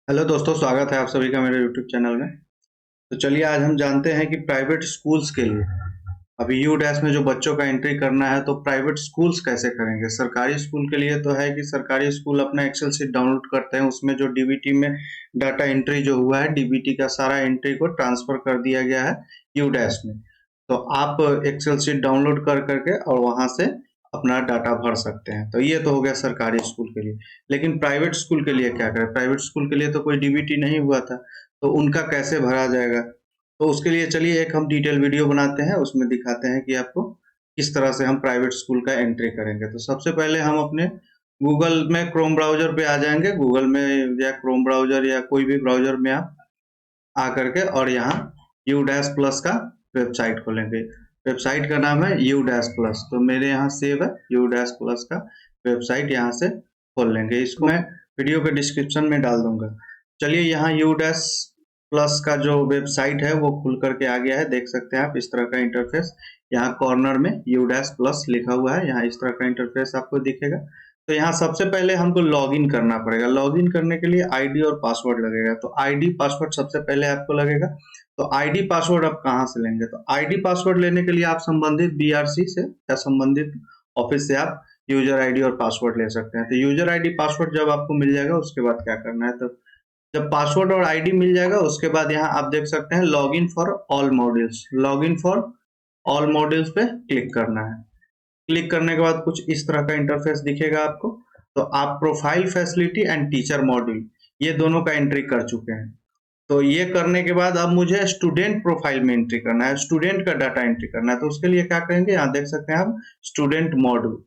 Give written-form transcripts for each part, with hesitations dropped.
Hello दोस्तों, स्वागत है आप सभी का मेरे यूट्यूब चैनल में। तो चलिए आज हम जानते हैं कि प्राइवेट स्कूल्स के लिए अभी यू डैश में जो बच्चों का एंट्री करना है तो प्राइवेट स्कूल्स कैसे करेंगे। सरकारी स्कूल के लिए तो है कि सरकारी स्कूल अपना एक्सेल शीट डाउनलोड करते हैं, उसमें जो डीबीटी में डाटा एंट्री जो हुआ है डीबीटी का सारा एंट्री को ट्रांसफर कर दिया गया है यू डैश में। तो आप एक्सेल शीट डाउनलोड कर करके और वहां से अपना डाटा भर सकते हैं। तो ये तो हो गया सरकारी स्कूल के लिए। लेकिन प्राइवेट स्कूल के लिए क्या करें? प्राइवेट स्कूल के लिए तो कोई डीबीटी नहीं हुआ था, तो उनका कैसे भरा जाएगा? तो उसके लिए चलिए एक हम डिटेल वीडियो बनाते हैं, उसमें दिखाते हैं कि आपको किस तरह से हम प्राइवेट स्कूल का एंट्री करेंगे। तो सबसे पहले हम अपने गूगल में क्रोम ब्राउजर पे आ जाएंगे, गूगल में या क्रोम ब्राउजर या कोई भी ब्राउजर में आप आ करके और यहाँ यू डैश प्लस का वेबसाइट खोलेंगे। वेबसाइट का नाम है यू डैश प्लस, तो मेरे यहाँ सेव है यू डैश प्लस का वेबसाइट, यहाँ से खोल लेंगे। इसको मैं वीडियो के डिस्क्रिप्शन में डाल दूंगा। चलिए यहाँ यू डैश प्लस का जो वेबसाइट है वो खुल करके आ गया है, देख सकते हैं आप इस तरह का इंटरफेस। यहाँ कॉर्नर में यू डैश प्लस लिखा हुआ है, यहाँ इस तरह का इंटरफेस आपको दिखेगा। तो यहाँ सबसे पहले हमको लॉगिन करना पड़ेगा। लॉगिन करने के लिए आईडी और पासवर्ड लगेगा, तो आईडी पासवर्ड सबसे पहले आपको लगेगा। तो आईडी पासवर्ड आप कहाँ से लेंगे? तो आईडी पासवर्ड लेने के लिए आप संबंधित बीआरसी से या संबंधित ऑफिस से आप यूजर आईडी और पासवर्ड ले सकते हैं। तो यूजर आईडी पासवर्ड जब आपको मिल जाएगा उसके बाद क्या करना है, तो जब पासवर्ड और आईडी मिल जाएगा उसके बाद यहाँ आप देख सकते हैं login for all modules, login for all modules पे क्लिक करना है। क्लिक करने के बाद कुछ इस तरह का इंटरफेस दिखेगा आपको। तो आप profile facility and teacher module ये दोनों का एंट्री कर चुके हैं। तो ये करने के बाद अब मुझे स्टूडेंट प्रोफाइल में एंट्री करना है, स्टूडेंट का डाटा एंट्री करना है। तो उसके लिए क्या करेंगे, यहाँ देख सकते हैं आप स्टूडेंट मॉड्यूल।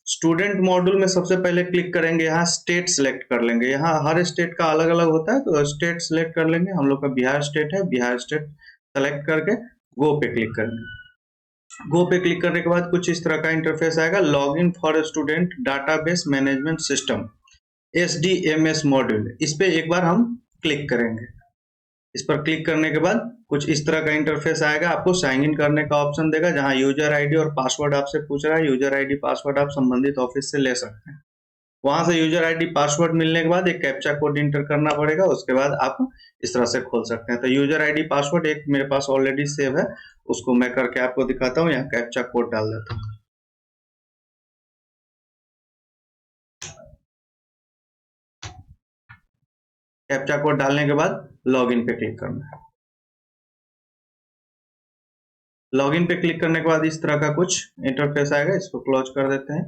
स्टूडेंट मॉड्यूल में सबसे पहले क्लिक करेंगे, यहाँ स्टेट सेलेक्ट कर लेंगे। यहाँ हर स्टेट का अलग अलग होता है, तो स्टेट सेलेक्ट कर लेंगे। हम लोग का बिहार स्टेट है, बिहार स्टेट सेलेक्ट करके गो पे क्लिक करेंगे। गो पे क्लिक करने के बाद कुछ इस तरह का इंटरफेस आएगा, log in for student database management system SDMS module. इस पे एक बार हम क्लिक करेंगे। इस पर क्लिक करने के बाद कुछ इस तरह का इंटरफेस आएगा, आपको साइन इन करने का ऑप्शन देगा, जहां यूजर आईडी और पासवर्ड आपसे पूछ रहा है। यूजर आईडी पासवर्ड आप संबंधित ऑफिस से ले सकते हैं। वहां से यूजर आईडी पासवर्ड मिलने के बाद एक कैप्चा कोड इंटर करना पड़ेगा, उसके बाद आप इस तरह से खोल सकते हैं। तो यूजर आईडी पासवर्ड एक मेरे पास ऑलरेडी सेव है, उसको मैं करके आपको दिखाता हूँ। यहाँ कैप्चा कोड डाल देता हूँ। कैप्चा कोड डालने के बाद लॉगिन पे क्लिक करना है। लॉगिन पे क्लिक करने के बाद इस तरह का कुछ इंटरफेस आएगा, इसको क्लोज कर देते हैं।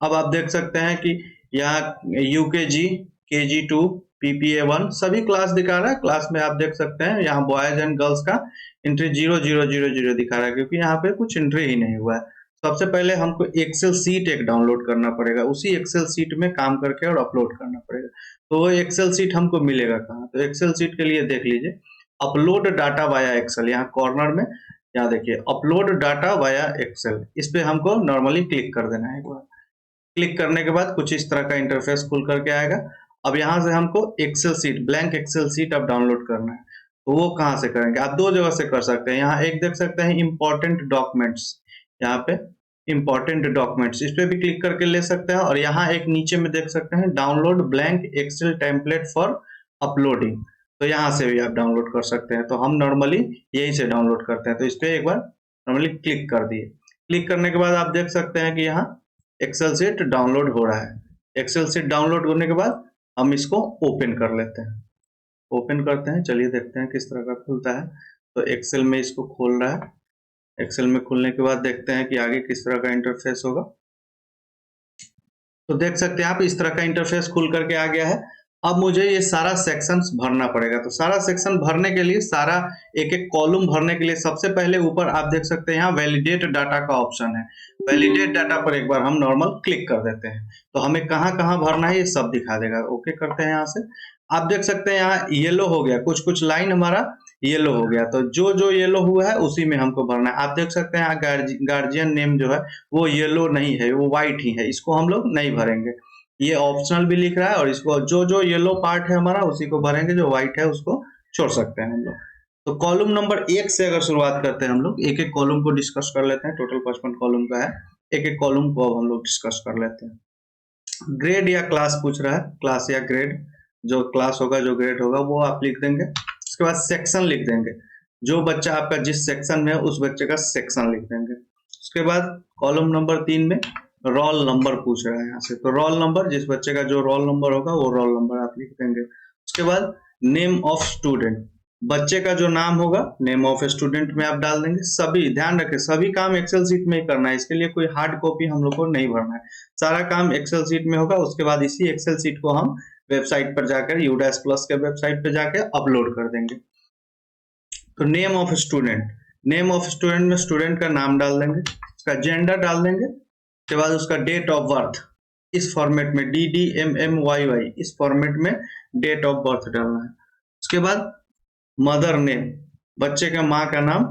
अब आप देख सकते हैं कि यहाँ यूकेजी, केजी 2, पीपीए 1 सभी क्लास दिखा रहा है। क्लास में आप देख सकते हैं यहाँ बॉयज एंड गर्ल्स का एंट्री 0000 दिखा रहा है, क्योंकि यहाँ पे कुछ एंट्री ही नहीं हुआ है। सबसे पहले हमको एक्सेल सीट एक डाउनलोड करना पड़ेगा, उसी एक्सेल सीट में काम करके और अपलोड करना पड़ेगा। तो वो एक्सेल सीट हमको मिलेगा कहाँ? तो एक्सेल सीट के लिए देख लीजिए, अपलोड डाटा वाया एक्सेल, यहाँ कॉर्नर में यहाँ देखिए अपलोड डाटा वाया एक्सेल, इस पे हमको नॉर्मली क्लिक कर देना है। एक बार क्लिक करने के बाद कुछ इस तरह का इंटरफेस खुल करके आएगा। अब यहाँ से हमको excel sheet, blank excel sheet अब डाउनलोड करना है। तो वो कहाँ से करेंगे? आप दो जगह से कर सकते हैं। यहाँ एक देख सकते हैं इंपॉर्टेंट डॉक्यूमेंट्स, यहाँ पे इंपॉर्टेंट डॉक्यूमेंट्स, इस पे भी क्लिक करके ले सकते हैं। और यहाँ एक नीचे में देख सकते हैं download blank excel template for uploading, तो यहाँ से भी आप डाउनलोड कर सकते हैं। तो हम नॉर्मली यही से डाउनलोड करते हैं। तो इस पे एक बार नॉर्मली क्लिक कर दिए। क्लिक करने के बाद आप देख सकते हैं कि यहाँ एक्सेल सीट डाउनलोड हो रहा है। एक्सेल सीट डाउनलोड होने के बाद हम इसको ओपन कर लेते हैं। ओपन करते हैं, चलिए देखते हैं किस तरह का खुलता है। तो एक्सेल में इसको खोल रहा है। एक्सेल में खुलने के बाद देखते हैं कि आगे किस तरह का इंटरफेस होगा। तो देख सकते हैं आप इस तरह का इंटरफेस खुल करके आ गया है। अब मुझे ये सारा सेक्शंस भरना पड़ेगा। तो सारा सेक्शन भरने के लिए, सारा एक एक कॉलम भरने के लिए सबसे पहले ऊपर आप देख सकते हैं यहाँ वैलिडेट डाटा का ऑप्शन है। वैलिडेट डाटा पर एक बार हम नॉर्मल क्लिक कर देते हैं, तो हमें कहाँ कहाँ भरना है ये सब दिखा देगा। ओके करते हैं यहाँ से। आप देख सकते हैं यहाँ येलो हो गया, कुछ कुछ लाइन हमारा येलो हो गया। तो जो जो येलो हुआ है उसी में हमको भरना है। आप देख सकते हैं गार्जियन नेम जो है वो येलो नहीं है, वो व्हाइट ही है, इसको हम लोग नहीं भरेंगे। ये ऑप्शनल भी लिख रहा है, और इसको जो जो येलो पार्ट है हमारा उसी को भरेंगे, जो व्हाइट है उसको छोड़ सकते हैं हम लोग। तो कॉलम नंबर 1 से अगर शुरुआत करते हैं हम लोग, एक एक कॉलम को डिस्कस कर लेते हैं। टोटल 55 कॉलम का है, एक एक कॉलम को अब हम लोग डिस्कस कर लेते हैं। ग्रेड या क्लास पूछ रहा है, क्लास या ग्रेड। जो क्लास होगा, जो ग्रेड होगा वो आप लिख देंगे। उसके बाद सेक्शन लिख देंगे, जो बच्चा आपका जिस सेक्शन में है उस बच्चे का सेक्शन लिख देंगे। उसके बाद कॉलम नंबर 3 में रोल नंबर पूछ रहा है यहाँ से, तो रोल नंबर, जिस बच्चे का जो रोल नंबर होगा वो रोल नंबर आप लिख देंगे। उसके बाद नेम ऑफ स्टूडेंट, बच्चे का जो नाम होगा नेम ऑफ स्टूडेंट में आप डाल देंगे। सभी ध्यान रखें, सभी काम एक्सेल शीट में ही करना है, इसके लिए कोई हार्ड कॉपी हम लोग को नहीं भरना है, सारा काम एक्सेल शीट में होगा। उसके बाद इसी एक्सेल शीट को हम वेबसाइट पर जाकर यूडैश प्लस के वेबसाइट पर जाकर अपलोड कर देंगे। तो name of student, name of student में स्टूडेंट का नाम डाल देंगे, उसका जेंडर डाल देंगे, उसके बाद उसका डेट ऑफ बर्थ इस फॉर्मेट में DDMMYY इस फॉर्मेट में डेट ऑफ बर्थ डालना है। उसके बाद मदर नेम, बच्चे के माँ का नाम,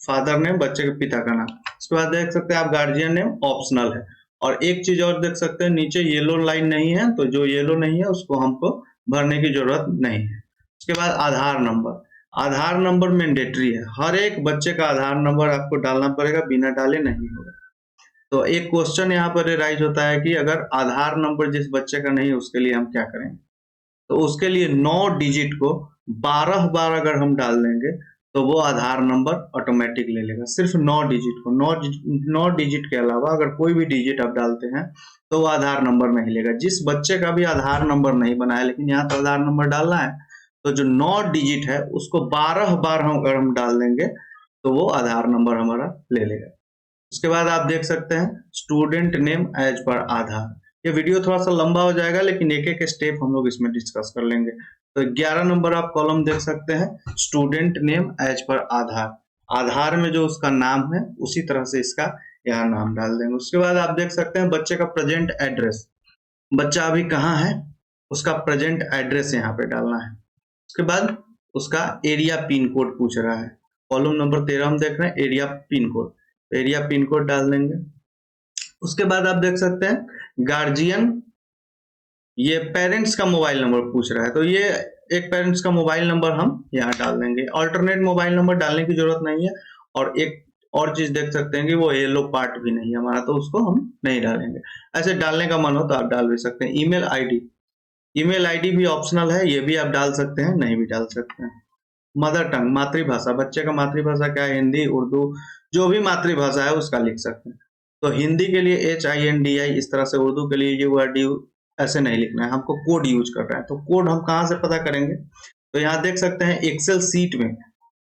फादर नेम बच्चे के पिता का नाम। उसके बाद देख सकते हैं आप गार्जियन नेम ऑप्शनल है। और एक चीज और देख सकते हैं, नीचे येलो लाइन नहीं है, तो जो येलो नहीं है उसको हमको भरने की जरूरत नहीं है। उसके बाद आधार नंबर, आधार नंबर मैंडेटरी है, हर एक बच्चे का आधार नंबर आपको डालना पड़ेगा, बिना डाले नहीं होगा। तो एक क्वेश्चन यहाँ पर राइज होता है कि अगर आधार नंबर जिस बच्चे का नहीं है उसके लिए हम क्या करेंगे, तो उसके लिए 9 डिजिट को 12 बार अगर हम डाल देंगे तो वो आधार नंबर ऑटोमेटिक ले लेगा। सिर्फ 9 डिजिट को, 9 डिजिट के अलावा अगर कोई भी डिजिट आप डालते हैं तो वो आधार नंबर नहीं लेगा। जिस बच्चे का भी आधार नंबर नहीं बना है लेकिन यहाँ तो आधार नंबर डालना है, तो जो 9 डिजिट है उसको 12 बार हम अगर हम डाल देंगे तो वो आधार नंबर हमारा ले लेगा। उसके बाद आप देख सकते हैं स्टूडेंट नेम एज पर आधार। ये वीडियो थोड़ा सा लंबा हो जाएगा लेकिन एक एक स्टेप हम लोग इसमें डिस्कस कर लेंगे। तो 11 नंबर आप कॉलम देख सकते हैं, स्टूडेंट नेम एज पर आधार, आधार में जो उसका नाम है उसी तरह से इसका यहाँ नाम डाल देंगे। उसके बाद आप देख सकते हैं बच्चे का प्रेजेंट एड्रेस, बच्चा अभी कहाँ है उसका प्रेजेंट एड्रेस यहाँ पे डालना है। उसके बाद उसका एरिया पिन कोड पूछ रहा है, कॉलम नंबर 13 हम देख रहे हैं area pin code, area pin code डाल देंगे। उसके बाद आप देख सकते हैं गार्जियन, ये पेरेंट्स का मोबाइल नंबर पूछ रहा है, तो ये एक पेरेंट्स का मोबाइल नंबर हम यहाँ डाल देंगे। अल्टरनेट मोबाइल नंबर डालने की जरूरत नहीं है। और एक और चीज देख सकते हैं कि वो येलो पार्ट भी नहीं है हमारा, तो उसको हम नहीं डालेंगे। ऐसे डालने का मन हो तो आप डाल भी सकते हैं। ईमेल आईडी, ईमेल आईडी भी ऑप्शनल है, ये भी आप डाल सकते हैं, नहीं भी डाल सकते हैं। मदर टंग, मातृभाषा, बच्चे का मातृभाषा क्या है, हिंदी, उर्दू, जो भी मातृभाषा है उसका लिख सकते हैं। तो हिंदी के लिए HINDI इस तरह से, उर्दू के लिए URD ऐसे नहीं लिखना है, हमको कोड यूज कर रहा है। तो कोड हम कहाँ से पता करेंगे, तो यहाँ देख सकते हैं एक्सेल सीट में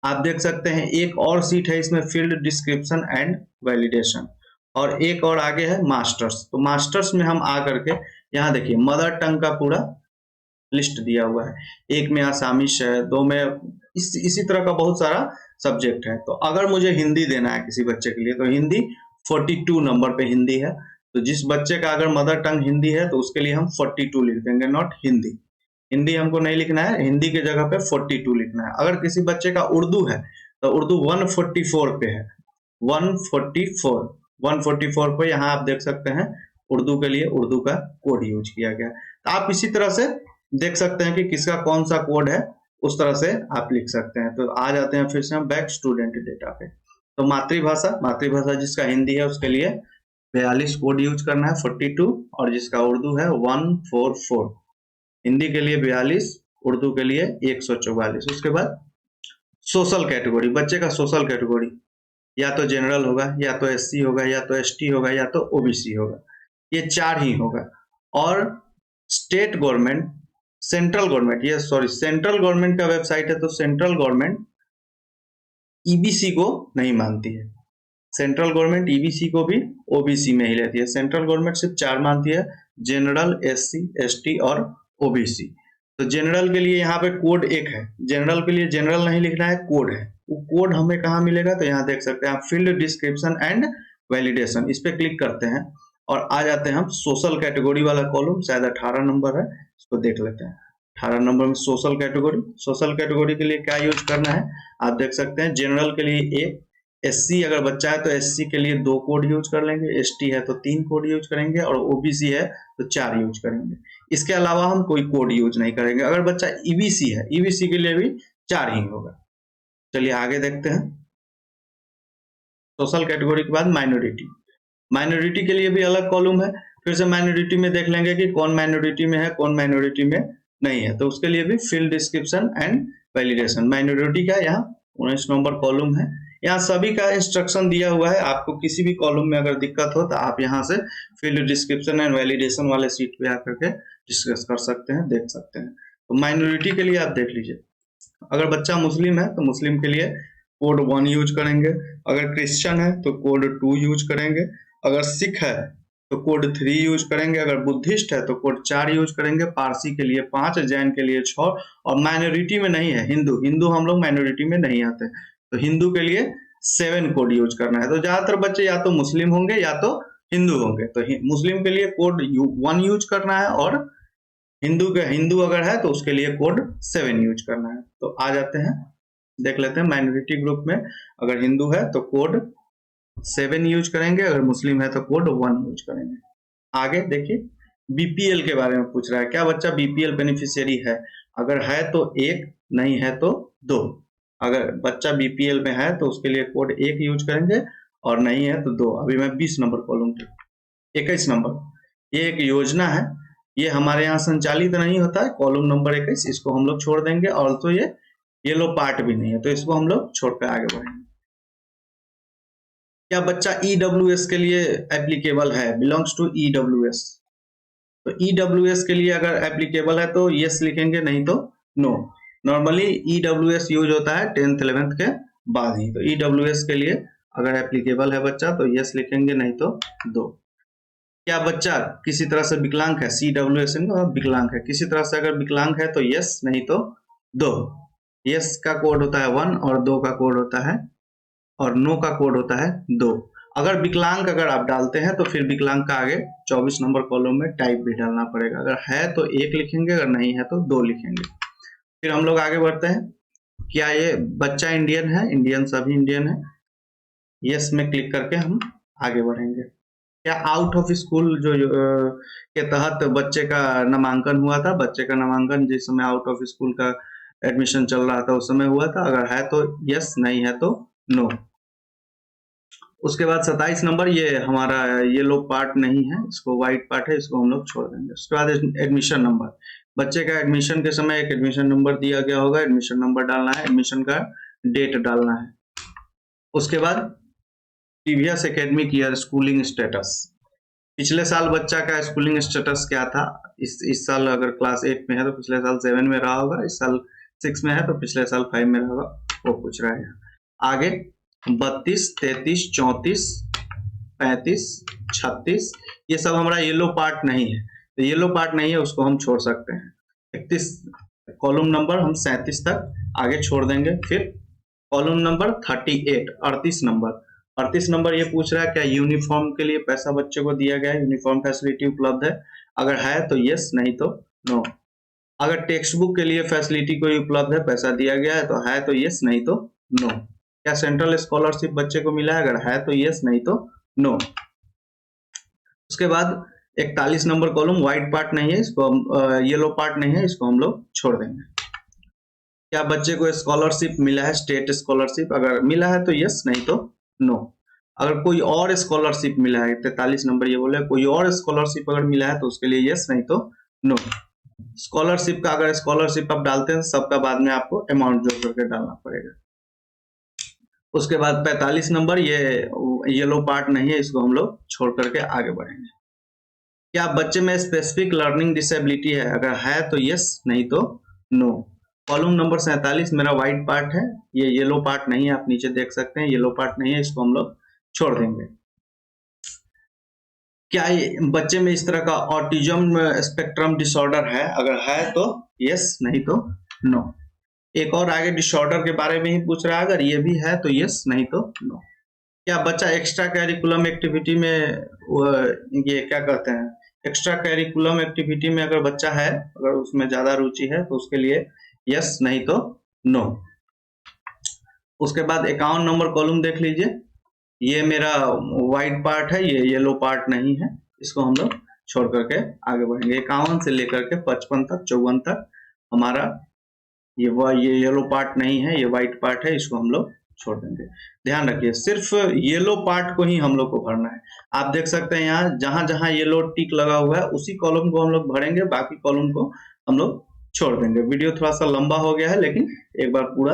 आप देख सकते हैं एक और सीट है, इसमें फील्ड डिस्क्रिप्शन एंड वैलिडेशन, और एक और आगे है मास्टर्स। तो मास्टर्स में हम आ करके यहाँ देखिए मदर टंग का पूरा लिस्ट दिया हुआ है, एक में आसामीज है, 2 में इसी तरह का बहुत सारा सब्जेक्ट है। तो अगर मुझे हिंदी देना है किसी बच्चे के लिए तो हिंदी 42 नंबर पे हिंदी है, तो जिस बच्चे का अगर मदर टंग हिंदी है तो उसके लिए हम 42 लिख देंगे, नॉट हिंदी, हिंदी हमको नहीं लिखना है, हिंदी के जगह पे 42 लिखना है। अगर किसी बच्चे का उर्दू है तो उर्दू 144 पे है, 144 पे यहाँ आप देख सकते हैं उर्दू के लिए उर्दू का कोड यूज किया गया। तो आप इसी तरह से देख सकते हैं कि किसका कौन सा कोड है, उस तरह से आप लिख सकते हैं। तो आ जाते हैं फिर से हम बैक स्टूडेंट डेटा पे। तो मातृभाषा, मातृभाषा जिसका हिंदी है उसके लिए 42 कोड यूज करना है, 42, और जिसका उर्दू है 144, हिंदी के लिए 42, उर्दू के लिए 144। उसके बाद सोशल कैटेगरी, बच्चे का सोशल कैटेगरी या तो जनरल होगा, या तो SC होगा, या तो ST होगा, या तो OBC होगा, ये 4 ही होगा। और स्टेट गवर्नमेंट, सेंट्रल गवर्नमेंट, ये सॉरी सेंट्रल गवर्नमेंट का वेबसाइट है तो सेंट्रल गवर्नमेंट EBC को नहीं मानती है, सेंट्रल गवर्नमेंट EBC को भी OBC में ही लेती है। सेंट्रल गवर्नमेंट सिर्फ 4 मानती है, जनरल, SC, ST और OBC। तो जनरल के लिए यहाँ पे कोड 1 है, जनरल के लिए जनरल नहीं लिखना है, कोड है, वो कोड हमें कहाँ मिलेगा, तो यहाँ देख सकते हैं आप फील्ड डिस्क्रिप्शन एंड वैलिडेशन, इस पे क्लिक करते हैं और आ जाते हैं हम सोशल कैटेगरी वाला कॉलम, शायद 18 नंबर है, इसको देख लेते हैं। 18 नंबर में सोशल कैटेगरी, सोशल कैटेगरी के लिए क्या यूज करना है आप देख सकते हैं। जनरल के लिए 1, SC अगर बच्चा है तो SC के लिए 2 कोड यूज कर लेंगे, ST है तो 3 कोड यूज करेंगे, और OBC है तो 4 यूज करेंगे। इसके अलावा हम कोई कोड यूज नहीं करेंगे। अगर बच्चा EBC है, EBC के लिए भी 4 ही होगा। चलिए आगे देखते हैं। सोशल कैटेगरी के बाद माइनॉरिटी, माइनॉरिटी के लिए भी अलग कॉलम है, फिर से माइनॉरिटी में देख लेंगे कि कौन माइनॉरिटी में है, कौन माइनॉरिटी में नहीं है, तो उसके लिए भी field description and validation. Minority का यहाँ 19 नंबर कॉलम है, यहाँ सभी का इंस्ट्रक्शन दिया हुआ है। आपको किसी भी कॉलम में अगर दिक्कत हो तो आप यहाँ से फील्ड डिस्क्रिप्शन एंड वैलिडेशन वाले सीट पे आकर के डिस्कस कर सकते हैं, देख सकते हैं। तो माइनॉरिटी के लिए आप देख लीजिए, अगर बच्चा मुस्लिम है तो मुस्लिम के लिए कोड 1 यूज करेंगे, अगर क्रिश्चियन है तो कोड 2 यूज करेंगे, अगर सिख है तो कोड 3 यूज करेंगे, अगर बुद्धिस्ट है तो कोड 4 यूज करेंगे, पारसी के लिए 5, जैन के लिए 6, और माइनॉरिटी में नहीं है हिंदू हम लोग माइनॉरिटी में नहीं आते, तो हिंदू के लिए 7 कोड यूज करना है। तो ज्यादातर बच्चे या तो मुस्लिम होंगे या तो हिंदू होंगे, तो मुस्लिम के लिए कोड 1 यूज करना है, और हिंदू अगर है तो उसके लिए कोड 7 यूज करना है। तो आ जाते हैं, देख लेते हैं माइनॉरिटी ग्रुप में अगर हिंदू है तो कोड 7 यूज करेंगे, अगर मुस्लिम है तो कोड 1 यूज करेंगे। आगे देखिए, बीपीएल के बारे में पूछ रहा है, क्या बच्चा बीपीएल बेनिफिशियरी है? अगर है तो 1, नहीं है तो 2। अगर बच्चा बीपीएल में है तो उसके लिए कोड 1 यूज करेंगे, और नहीं है तो 2। अभी मैं 20 नंबर कॉलम पे 21 नंबर, ये एक योजना है, ये हमारे यहाँ संचालित नहीं होता है। कॉलम नंबर 21 इसको हम लोग छोड़ देंगे, और तो ये येलो पार्ट भी नहीं है, तो इसको हम लोग छोड़कर आगे बढ़ेंगे। क्या बच्चा ईडब्ल्यूएस के लिए एप्लीकेबल है? Belongs to EWS. तो ईडब्ल्यूएस के लिए अगर एप्लीकेबल है तो यस लिखेंगे, नहीं तो नो। नॉर्मली ईडब्ल्यूएस यूज होता है 10th 11th के बाद ही, तो ईडब्ल्यूएस के लिए अगर एप्लीकेबल है बच्चा तो यस लिखेंगे, नहीं तो 2। क्या बच्चा किसी तरह से विकलांग है? CWS विकलांग है, किसी तरह से अगर विकलांग है तो यस, नहीं तो 2। यस का कोड होता है 1 और 2 का कोड होता है, और नो का कोड होता है 2। अगर विकलांग अगर आप डालते हैं तो फिर विकलांग का आगे 24 नंबर कॉलम में टाइप भी डालना पड़ेगा। अगर है तो 1 लिखेंगे, अगर नहीं है तो 2 लिखेंगे। फिर हम लोग आगे बढ़ते हैं, क्या ये बच्चा इंडियन है? इंडियन, सभी इंडियन है, यस में क्लिक करके हम आगे बढ़ेंगे। क्या आउट ऑफ स्कूल के तहत बच्चे का नामांकन हुआ था? बच्चे का नामांकन जिस समय आउट ऑफ स्कूल का एडमिशन चल रहा था उस समय हुआ था, अगर है तो यस, नहीं है तो नो। उसके बाद 27 नंबर, ये हमारा येलो पार्ट नहीं है, इसको व्हाइट पार्ट है, इसको हम लोग छोड़ देंगे। उसके बाद एडमिशन नंबर, बच्चे का एडमिशन के समय एक एडमिशन नंबर दिया गया होगा, एडमिशन नंबर डालना है, एडमिशन का डेट डालना है। उसके बाद previous academic year schooling status, पिछले साल बच्चा का स्कूलिंग स्टेटस क्या था? इस साल अगर क्लास 8 में है तो पिछले साल 7 में रहा होगा, इस साल 6 में है तो पिछले साल 5 में रहा होगा, वो पूछ रहा है। आगे 32, 33, 34, 35, 36, ये सब हमारा येलो पार्ट नहीं है, तो येलो पार्ट नहीं है उसको हम छोड़ सकते हैं। 31 कॉलम नंबर हम 37 तक आगे छोड़ देंगे। फिर कॉलम नंबर 38, 38 नंबर, 38 नंबर ये पूछ रहा है क्या यूनिफॉर्म के लिए पैसा बच्चे को दिया गया है? यूनिफॉर्म फैसिलिटी उपलब्ध है? अगर है तो यस, नहीं तो नो। अगर टेक्स्ट बुक के लिए फैसिलिटी कोई उपलब्ध है, पैसा दिया गया है तो है तो यस, नहीं तो नो। क्या सेंट्रल स्कॉलरशिप बच्चे को मिला है? अगर है तो यस, नहीं तो नो। उसके बाद 41 नंबर कॉलम व्हाइट पार्ट नहीं है, इसको हम येलो पार्ट नहीं है, इसको हम लोग छोड़ देंगे। क्या बच्चे को स्कॉलरशिप मिला है? स्टेट स्कॉलरशिप, अगर मिला है तो यस, नहीं तो नो। अगर कोई और स्कॉलरशिप मिला है, 43 नंबर ये बोले कोई और स्कॉलरशिप अगर मिला है तो उसके लिए यस, नहीं तो नो। स्कॉलरशिप का अगर स्कॉलरशिप आप डालते हैं सबका बाद में आपको अमाउंट जोड़ करके डालना पड़ेगा। उसके बाद 45 नंबर, ये येलो पार्ट नहीं है, इसको हम लोग छोड़ करके आगे बढ़ेंगे। क्या बच्चे में स्पेसिफिक लर्निंग डिसेबिलिटी है? अगर है तो यस, नहीं तो नो। कॉलम नंबर 47 मेरा व्हाइट पार्ट है, ये येलो पार्ट नहीं है, आप नीचे देख सकते हैं येलो पार्ट नहीं है, इसको हम लोग छोड़ देंगे। क्या बच्चे में इस तरह का ऑटिज्म स्पेक्ट्रम डिसऑर्डर है? अगर है तो यस, नहीं तो नो। एक और आगे डिसऑर्डर के बारे में ही पूछ रहा है, अगर ये भी है तो यस, नहीं तो नो। क्या बच्चा एक्स्ट्रा कैरिकुलम एक्टिविटी में ये क्या कहते हैं, एक्स्ट्रा कैरिकुलम एक्टिविटी में अगर बच्चा है, अगर उसमें ज्यादा रुचि है तो उसके लिए यस, नहीं तो नो। उसके बाद 51 नंबर कॉलम देख लीजिए, ये मेरा व्हाइट पार्ट है, ये येलो पार्ट नहीं है, इसको हम लोग छोड़ करके आगे बढ़ेंगे। 51 से लेकर के 55 तक 54 तक हमारा ये येलो पार्ट नहीं है, ये व्हाइट पार्ट है, इसको हम लोग छोड़ देंगे। ध्यान रखिए सिर्फ येलो पार्ट को ही हम लोग को भरना है। आप देख सकते हैं यहाँ जहां जहां येलो टिक लगा हुआ है उसी कॉलम को हम लोग भरेंगे, बाकी कॉलम को हम लोग छोड़ देंगे। वीडियो थोड़ा सा लंबा हो गया है, लेकिन एक बार पूरा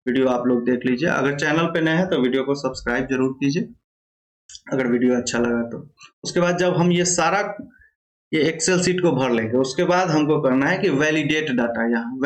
वीडियो आप लोग देख लीजिए। अगर चैनल पे नए हैं तो वीडियो को सब्सक्राइब जरूर कीजिए अगर वीडियो अच्छा लगा तो। उसके बाद जब हम ये एक्सेल सीट को भर लेंगे, उसके बाद हमको करना है कि वैलिडेट डाटा, यहाँ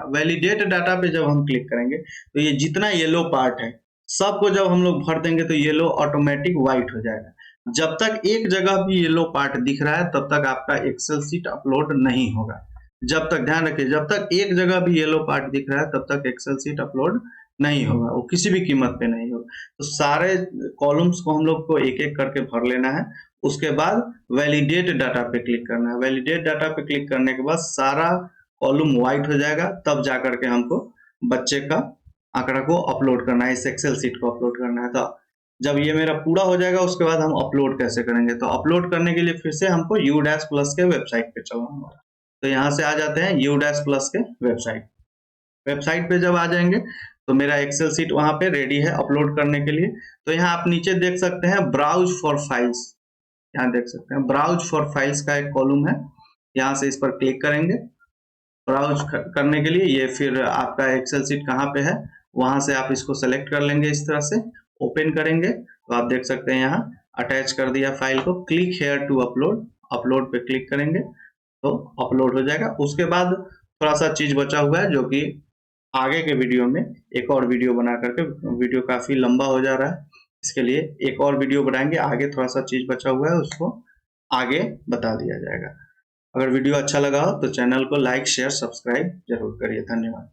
वैलिडेट डाटा पे जब हम क्लिक करेंगे तो ये जितना येलो पार्ट है सबको जब हम लोग भर देंगे तो येलो ऑटोमेटिक व्हाइट हो जाएगा। जब तक एक जगह भी येलो पार्ट दिख रहा है तब तक आपका एक्सेल सीट अपलोड नहीं होगा। जब तक, ध्यान रखिए, जब तक एक जगह भी येलो पार्ट दिख रहा है तब तक एक्सेल सीट अपलोड नहीं होगा, वो किसी भी कीमत पे नहीं होगा। तो सारे कॉलम्स को हम लोग को एक एक करके भर लेना है। उसके बाद वैलिडेट डाटा पे क्लिक करना है। वैलिडेट डाटा पे क्लिक करने के बाद सारा कॉलम व्हाइट हो जाएगा, तब जाकर के हमको बच्चे का आंकड़ा को अपलोड करना है, इस एक्सेल सीट को अपलोड करना है। तो जब ये मेरा पूरा हो जाएगा उसके बाद हम अपलोड कैसे करेंगे, तो अपलोड करने के लिए फिर से हमको U-Plus के वेबसाइट पे चलना होगा। तो यहाँ से आ जाते हैं U-Plus के वेबसाइट पे जब आ जाएंगे तो मेरा एक्सेल सीट वहां पे रेडी है अपलोड करने के लिए। तो यहाँ आप नीचे देख सकते हैं ब्राउज फॉर फाइल्स, यहाँ देख सकते हैं ब्राउज फॉर फाइल्स का एक कॉलम है, यहाँ से इस पर क्लिक करेंगे। ब्राउज करने के लिए ये फिर आपका एक्सेल सीट कहाँ पे है वहां से आप इसको सेलेक्ट कर लेंगे, इस तरह से ओपन करेंगे तो आप देख सकते हैं यहाँ अटैच कर दिया फाइल को। Click here to upload, upload पे क्लिक करेंगे तो अपलोड हो जाएगा। उसके बाद थोड़ा सा चीज बचा हुआ है जो कि आगे के वीडियो में एक और वीडियो बना करके, वीडियो काफी लंबा हो जा रहा है, इसके लिए एक और वीडियो बनाएंगे। आगे थोड़ा सा चीज बचा हुआ है उसको आगे बता दिया जाएगा। अगर वीडियो अच्छा लगा हो तो चैनल को लाइक शेयर सब्सक्राइब जरूर करिए। धन्यवाद।